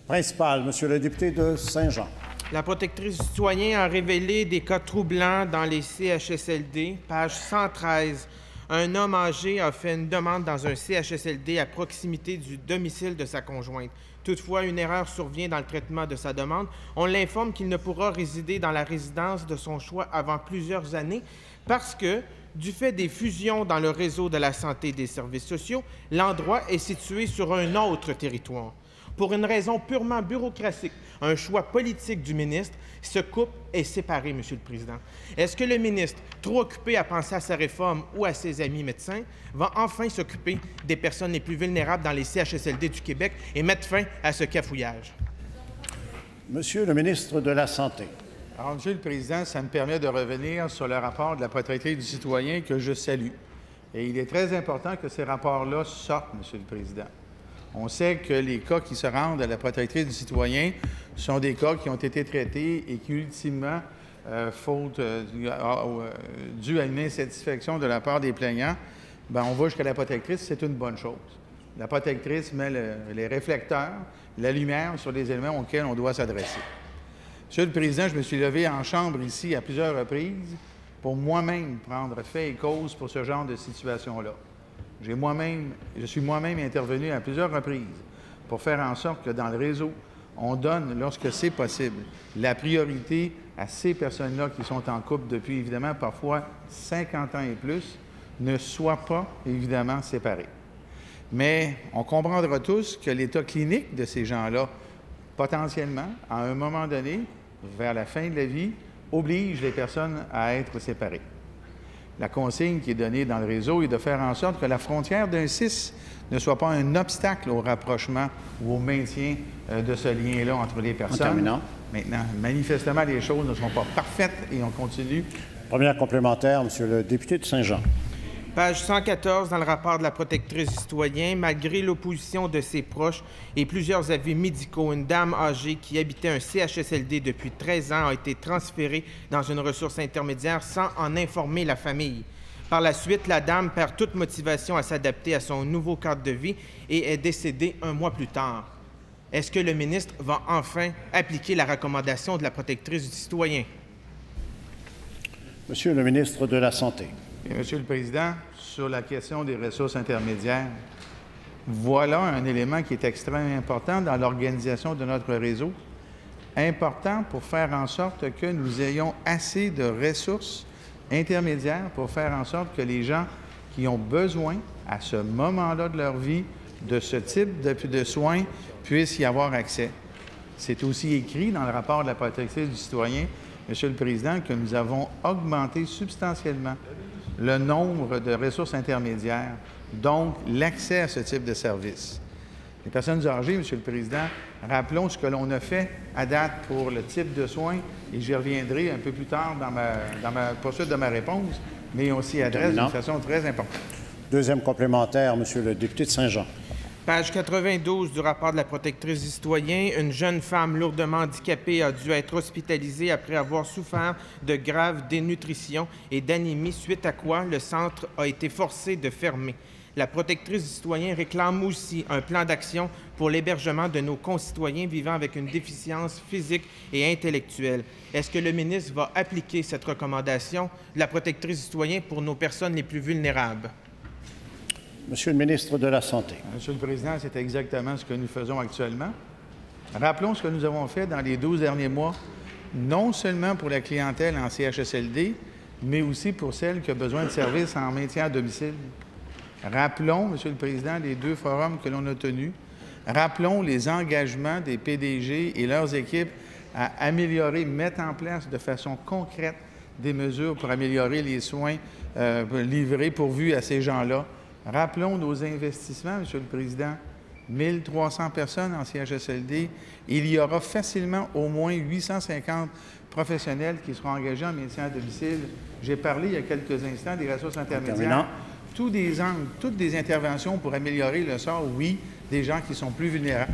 Principal, Monsieur le député de Saint-Jean. La protectrice du citoyen a révélé des cas troublants dans les CHSLD. Page 113. Un homme âgé a fait une demande dans un CHSLD à proximité du domicile de sa conjointe. Toutefois, une erreur survient dans le traitement de sa demande. On l'informe qu'il ne pourra résider dans la résidence de son choix avant plusieurs années parce que, du fait des fusions dans le réseau de la santé et des services sociaux, l'endroit est situé sur un autre territoire. Pour une raison purement bureaucratique, un choix politique du ministre, ce couple est séparé, Monsieur le Président. Est-ce que le ministre, trop occupé à penser à sa réforme ou à ses amis médecins, va enfin s'occuper des personnes les plus vulnérables dans les CHSLD du Québec et mettre fin à ce cafouillage? Monsieur le ministre de la Santé. Alors, Monsieur le Président, ça me permet de revenir sur le rapport de la protectrice du citoyen que je salue. Et il est très important que ces rapports-là sortent, Monsieur le Président. On sait que les cas qui se rendent à la protectrice du citoyen sont des cas qui ont été traités et qui, ultimement, dû à une insatisfaction de la part des plaignants, on va jusqu'à la protectrice, c'est une bonne chose. La protectrice met les réflecteurs, la lumière sur les éléments auxquels on doit s'adresser. Monsieur le Président, je me suis levé en chambre ici à plusieurs reprises pour moi-même prendre fait et cause pour ce genre de situation-là. Je suis moi-même intervenu à plusieurs reprises pour faire en sorte que dans le réseau, on donne, lorsque c'est possible, la priorité à ces personnes-là qui sont en couple depuis, évidemment, parfois 50 ans et plus, ne soient pas, évidemment, séparés. Mais on comprendra tous que l'état clinique de ces gens-là, potentiellement, à un moment donné, vers la fin de la vie, oblige les personnes à être séparées. La consigne qui est donnée dans le réseau est de faire en sorte que la frontière d'un CIS ne soit pas un obstacle au rapprochement ou au maintien de ce lien-là entre les personnes. En terminant. Maintenant, manifestement, les choses ne sont pas parfaites et on continue. Première complémentaire, Monsieur le député de Saint-Jean. Page 114 dans le rapport de la protectrice du citoyen, malgré l'opposition de ses proches et plusieurs avis médicaux, une dame âgée qui habitait un CHSLD depuis 13 ans a été transférée dans une ressource intermédiaire sans en informer la famille. Par la suite, la dame perd toute motivation à s'adapter à son nouveau cadre de vie et est décédée un mois plus tard. Est-ce que le ministre va enfin appliquer la recommandation de la protectrice du citoyen? Monsieur le ministre de la Santé. Bien, Monsieur le Président, sur la question des ressources intermédiaires, voilà un élément qui est extrêmement important dans l'organisation de notre réseau, important pour faire en sorte que nous ayons assez de ressources intermédiaires pour faire en sorte que les gens qui ont besoin, à ce moment-là de leur vie, de ce type de soins puissent y avoir accès. C'est aussi écrit dans le rapport de la protectrice du citoyen, Monsieur le Président, que nous avons augmenté substantiellement le nombre de ressources intermédiaires, donc l'accès à ce type de service. Les personnes âgées, Monsieur le Président, rappelons ce que l'on a fait à date pour le type de soins, et j'y reviendrai un peu plus tard dans ma poursuite de ma réponse, mais on s'y adresse d'une façon très importante. Deuxième complémentaire, Monsieur le député de Saint-Jean. Page 92 du rapport de la protectrice du citoyen, une jeune femme lourdement handicapée a dû être hospitalisée après avoir souffert de graves dénutrition et d'anémie, suite à quoi le centre a été forcé de fermer. La protectrice du citoyen réclame aussi un plan d'action pour l'hébergement de nos concitoyens vivant avec une déficience physique et intellectuelle. Est-ce que le ministre va appliquer cette recommandation de la protectrice du citoyen pour nos personnes les plus vulnérables? Monsieur le ministre de la Santé. Monsieur le Président, c'est exactement ce que nous faisons actuellement. Rappelons ce que nous avons fait dans les 12 derniers mois, non seulement pour la clientèle en CHSLD, mais aussi pour celle qui a besoin de services en maintien à domicile. Rappelons, Monsieur le Président, les 2 forums que l'on a tenus. Rappelons les engagements des PDG et leurs équipes à améliorer, mettre en place de façon concrète des mesures pour améliorer les soins livrés, pourvus à ces gens-là. Rappelons nos investissements, Monsieur le Président. 1 300 personnes en CHSLD. Il y aura facilement au moins 850 professionnels qui seront engagés en maintien à domicile. J'ai parlé il y a quelques instants des ressources intermédiaires. Toutes des interventions pour améliorer le sort, oui, des gens qui sont plus vulnérables.